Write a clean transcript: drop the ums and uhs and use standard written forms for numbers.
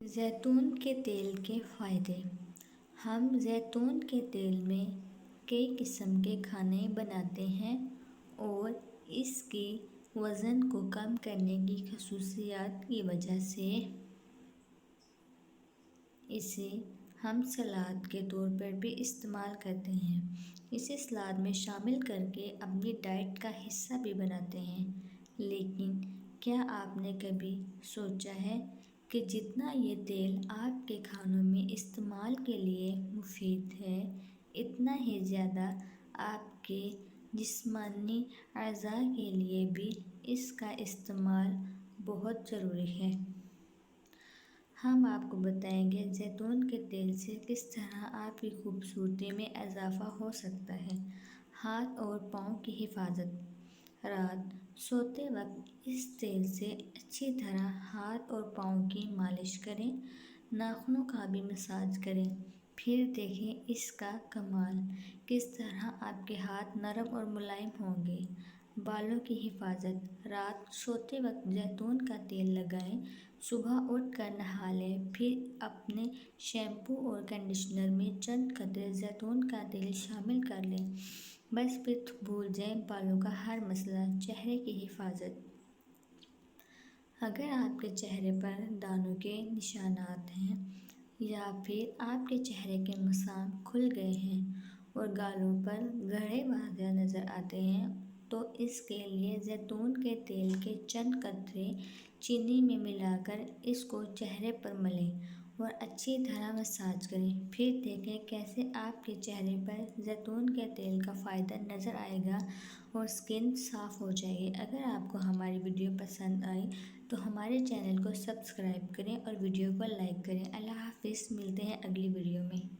زیتون کے تیل کے فائدے۔ ہم زیتون کے تیل میں کئی قسم کے کھانے بناتے ہیں اور اس کی وزن کو کم کرنے کی خصوصیات کی وجہ سے اسے ہم سلاد کے طور پر بھی استعمال کرتے ہیں۔ اسے سلاد میں شامل کر کے اپنی ڈائٹ کا حصہ بھی بناتے ہیں۔ لیکن کیا آپ نے کبھی سوچا ہے کہ جتنا یہ تیل آپ کے کھانوں میں استعمال کے لیے مفید ہے، اتنا ہی زیادہ آپ کے جسمانی اعضاء کے لیے بھی اس کا استعمال بہت ضروری ہے۔ ہم آپ کو بتائیں گے زیتون کے تیل سے کس طرح آپ کی خوبصورتی میں اضافہ ہو سکتا ہے۔ ہاتھ اور پاؤں کی حفاظت۔ رات سوتے وقت اس تیل سے اچھی طرح ہاتھ اور پاؤں کی مالش کریں۔ ناخنوں کا بھی مساج کریں، پھر دیکھیں اس کا کمال، کس طرح آپ کے ہاتھ نرم اور ملائم ہوں گے۔ بالوں کی حفاظت۔ رات سوتے وقت زیتون کا تیل لگائیں، صبح اٹھ کر نہا لیں، پھر اپنے شیمپو اور کنڈیشنر میں چند قطرے زیتون کا تیل شامل کر لیں۔ بس پھر بھول جائیں بالوں کا ہر مسئلہ۔ چہرے کی حفاظت۔ اگر آپ کے چہرے پر دانوں کے نشانات ہیں یا پھر آپ کے چہرے کے مسام کھل گئے ہیں اور گالوں پر گڑھے واضح نظر آتے ہیں تو اس کے لیے زیتون کے تیل کے چند قطرے چینی میں ملا کر اس کو چہرے پر ملیں اور اچھی طرح مساج کریں۔ پھر دیکھیں کیسے آپ کے چہرے پر زیتون کے تیل کا فائدہ نظر آئے گا اور اسکن صاف ہو جائے گی۔ اگر آپ کو ہماری ویڈیو پسند آئی تو ہمارے چینل کو سبسکرائب کریں اور ویڈیو کو لائک کریں۔ اللہ حافظ، ملتے ہیں اگلی ویڈیو میں۔